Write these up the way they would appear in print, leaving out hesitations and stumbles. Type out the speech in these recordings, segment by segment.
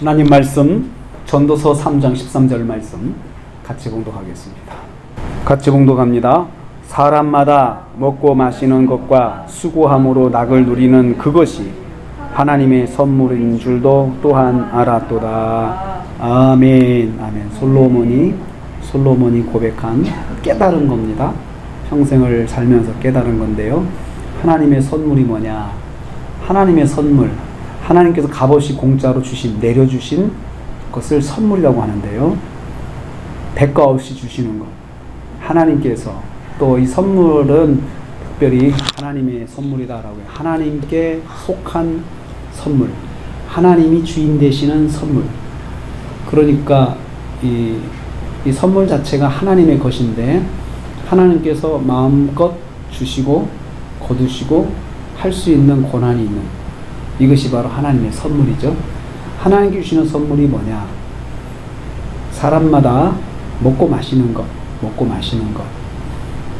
하나님 말씀 전도서 3장 13절 말씀 같이 봉독하겠습니다. 같이 봉독합니다. 사람마다 먹고 마시는 것과 수고함으로 낙을 누리는 그것이 하나님의 선물인 줄도 또한 알았도다. 아멘. 아멘. 솔로몬이 고백한 깨달은 겁니다. 평생을 살면서 깨달은 건데요. 하나님의 선물이 뭐냐? 하나님의 선물, 하나님께서 값없이 공짜로 내려주신 것을 선물이라고 하는데요. 대가 없이 주시는 것, 하나님께서 또 이 선물은 특별히 하나님의 선물이다라고 해요. 하나님께 속한 선물, 하나님이 주인 되시는 선물. 그러니까 이 선물 자체가 하나님의 것인데 하나님께서 마음껏 주시고 거두시고 할 수 있는 권한이 있는, 이것이 바로 하나님의 선물이죠. 하나님께 주시는 선물이 뭐냐? 사람마다 먹고 마시는 것.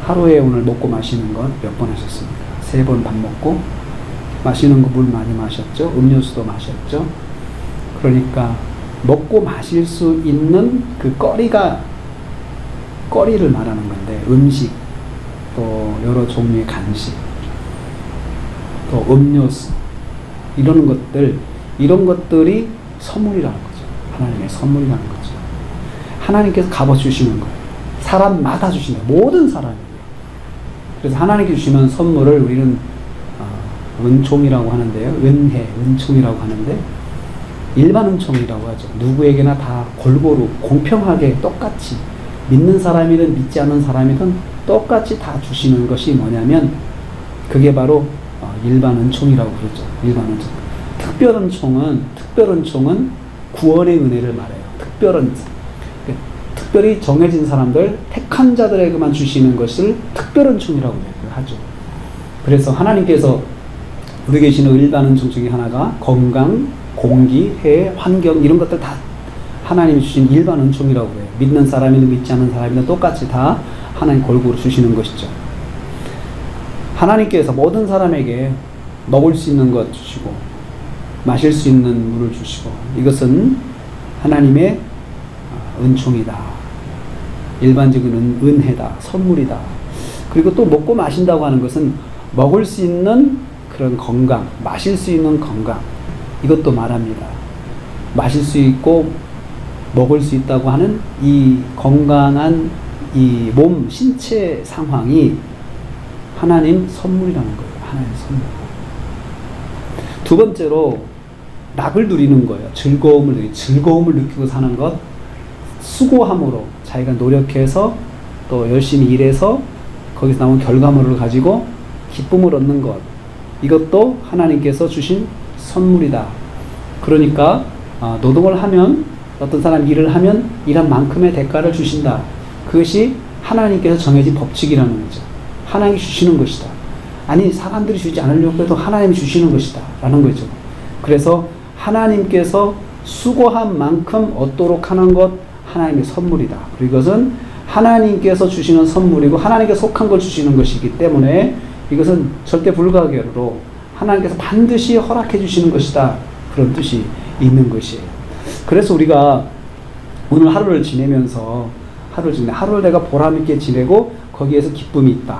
하루에 오늘 먹고 마시는 것 몇 번 하셨습니까? 3번 밥 먹고 마시는 거 물 많이 마셨죠? 음료수도 마셨죠? 그러니까 먹고 마실 수 있는 그 거리를 말하는 건데, 음식, 또 여러 종류의 간식, 또 음료수, 이런 것들이 선물이라는 거죠. 하나님의 선물이라는 거죠. 하나님께서 값어 주시는 거예요. 사람마다 주시는 거예요. 모든 사람이에요. 그래서 하나님께 주시는 선물을 우리는 은총이라고 하는데요. 은총이라고 하는데, 일반 은총이라고 하죠. 누구에게나 다 골고루 공평하게 똑같이, 믿는 사람이든 믿지 않는 사람이든 똑같이 다 주시는 것이 뭐냐면, 그게 바로 일반 은총이라고 그러죠. 일반 은총. 특별 은총은 구원의 은혜를 말해요. 특별히 정해진 사람들, 택한 자들에게만 주시는 것을 특별 은총이라고 하죠. 그래서 하나님께서 우리에게 주시는 일반 은총 중에 하나가 건강, 공기, 해, 환경, 이런 것들 다 하나님이 주신 일반 은총이라고 해요. 믿는 사람이든 믿지 않는 사람이든 똑같이 다 하나님 골고루 주시는 것이죠. 하나님께서 모든 사람에게 먹을 수 있는 것 주시고 마실 수 있는 물을 주시고, 이것은 하나님의 은총이다. 일반적인 은혜다. 선물이다. 그리고 또 먹고 마신다고 하는 것은 먹을 수 있는 그런 건강, 마실 수 있는 건강, 이것도 말합니다. 마실 수 있고 먹을 수 있다고 하는 이 건강한 이 몸, 신체 상황이 하나님 선물이라는 거예요. 하나님 선물. 두 번째로 낙을 누리는 거예요. 즐거움을 느끼고 사는 것. 수고함으로 자기가 노력해서 또 열심히 일해서 거기서 나온 결과물을 가지고 기쁨을 얻는 것. 이것도 하나님께서 주신 선물이다. 그러니까 노동을 하면, 어떤 사람 일을 하면 일한 만큼의 대가를 주신다. 그것이 하나님께서 정해진 법칙이라는 거죠. 하나님이 주시는 것이다. 아니, 사람들이 주지 않으려고 해도 하나님이 주시는 것이다 라는 거죠. 그래서 하나님께서 수고한 만큼 얻도록 하는 것, 하나님의 선물이다. 그리고 이것은 하나님께서 주시는 선물이고 하나님께 속한 걸 주시는 것이기 때문에 이것은 절대 불가결로 하나님께서 반드시 허락해 주시는 것이다. 그런 뜻이 있는 것이에요. 그래서 우리가 오늘 하루를 지내면서 하루를 내가 보람있게 지내고 거기에서 기쁨이 있다.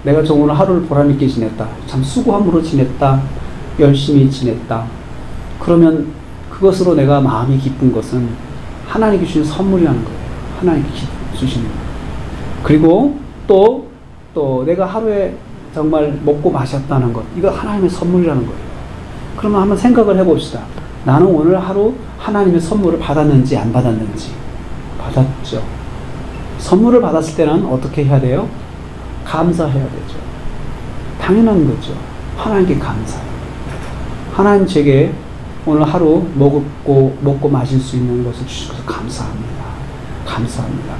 내가 오늘 하루를 보람있게 지냈다. 참 수고함으로 지냈다. 열심히 지냈다. 그러면 그것으로 내가 마음이 기쁜 것은 하나님께 주신 선물이라는 거예요. 하나님께 주시는 거예요. 그리고 또 내가 하루에 정말 먹고 마셨다는 것, 이거 하나님의 선물이라는 거예요. 그러면 한번 생각을 해봅시다. 나는 오늘 하루 하나님의 선물을 받았는지 안 받았는지. 받았죠. 선물을 받았을 때는 어떻게 해야 돼요? 감사해야 되죠. 당연한 거죠. 하나님께 감사해요. 하나님 제게 오늘 하루 먹고 마실 수 있는 것을 주셔서 감사합니다. 감사합니다.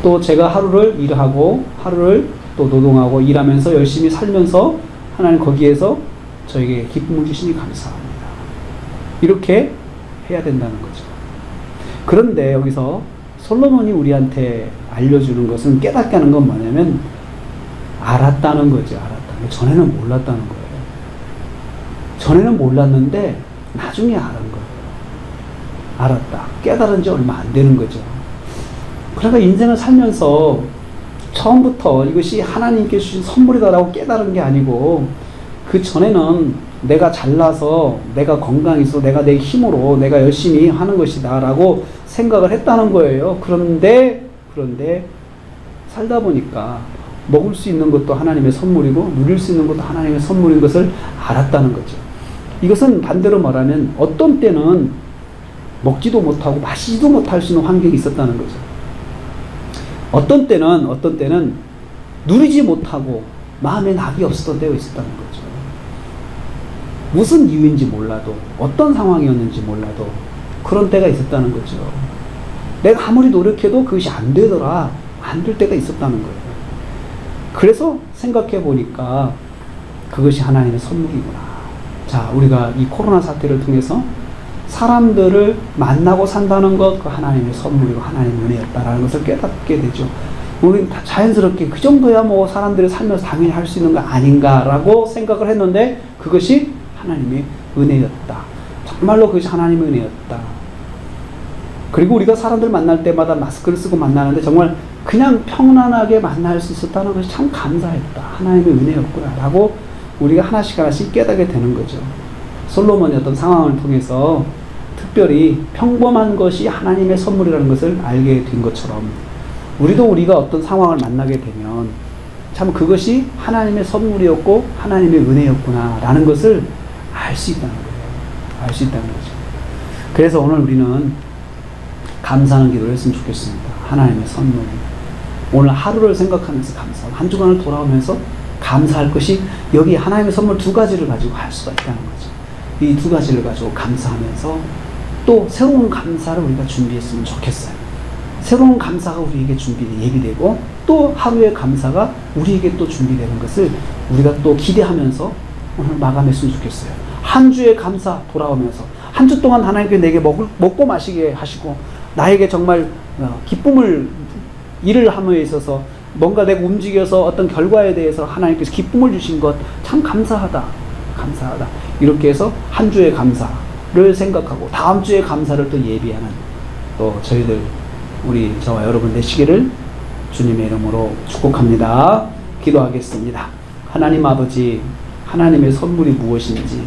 또 제가 하루를 일하고 하루를 또 노동하고 일하면서 열심히 살면서 하나님 거기에서 저에게 기쁨을 주시니 감사합니다. 이렇게 해야 된다는 거죠. 그런데 여기서 솔로몬이 우리한테 알려주는 것은, 깨닫게 하는 건 뭐냐면 알았다는 거죠. 전에는 몰랐다는 거예요. 전에는 몰랐는데 나중에 아는 거예요. 알았다. 깨달은 지 얼마 안 되는 거죠. 그러니까 인생을 살면서 처음부터 이것이 하나님께 주신 선물이다라고 깨달은 게 아니고 그 전에는 내가 잘나서 내가 건강해서 내가 내 힘으로 내가 열심히 하는 것이다 라고 생각을 했다는 거예요. 그런데 살다 보니까 먹을 수 있는 것도 하나님의 선물이고 누릴 수 있는 것도 하나님의 선물인 것을 알았다는 거죠. 이것은 반대로 말하면 어떤 때는 먹지도 못하고 마시지도 못할 수 있는 환경이 있었다는 거죠. 어떤 때는 누리지 못하고 마음에 낙이 없었던 때가 있었다는 거죠. 무슨 이유인지 몰라도 어떤 상황이었는지 몰라도 그런 때가 있었다는 거죠. 내가 아무리 노력해도 그것이 안 되더라. 안 될 때가 있었다는 거예요. 그래서 생각해 보니까 그것이 하나님의 선물이구나. 자, 우리가 이 코로나 사태를 통해서 사람들을 만나고 산다는 것, 그 하나님의 선물이고 하나님의 은혜였다라는 것을 깨닫게 되죠. 우리는 자연스럽게 그 정도야 뭐 사람들이 살면서 당연히 할 수 있는 거 아닌가라고 생각을 했는데 그것이 하나님의 은혜였다. 정말로 그것이 하나님의 은혜였다. 그리고 우리가 사람들 만날 때마다 마스크를 쓰고 만나는데 정말 그냥 평안하게 만날 수 있었다는 것이 참 감사했다. 하나님의 은혜였구나 라고 우리가 하나씩 깨닫게 되는 거죠. 솔로몬이 어떤 상황을 통해서 특별히 평범한 것이 하나님의 선물이라는 것을 알게 된 것처럼 우리가 어떤 상황을 만나게 되면 참 그것이 하나님의 선물이었고 하나님의 은혜였구나 라는 것을 알 수 있다는 거예요. 알 수 있다는 거죠. 그래서 오늘 우리는 감사하는 기도를 했으면 좋겠습니다. 하나님의 선물. 오늘 하루를 생각하면서 감사하고 한 주간을 돌아오면서 감사할 것이 여기 하나님의 선물 두 가지를 가지고 할 수가 있다는 거죠. 이 두 가지를 가지고 감사하면서 또 새로운 감사를 우리가 준비했으면 좋겠어요. 새로운 감사가 우리에게 예비되고 또 하루의 감사가 우리에게 또 준비되는 것을 우리가 또 기대하면서 오늘 마감했으면 좋겠어요. 한 주의 감사 돌아오면서 한 주 동안 하나님께 내게 먹고 마시게 하시고 나에게 정말 기쁨을 일을 함에 있어서 뭔가 내가 움직여서 어떤 결과에 대해서 하나님께서 기쁨을 주신 것 참 감사하다. 이렇게 해서 한 주의 감사를 생각하고 다음 주의 감사를 또 예비하는 또 저희들 저와 여러분 되시기를 주님의 이름으로 축복합니다. 기도하겠습니다. 하나님 아버지, 하나님의 선물이 무엇인지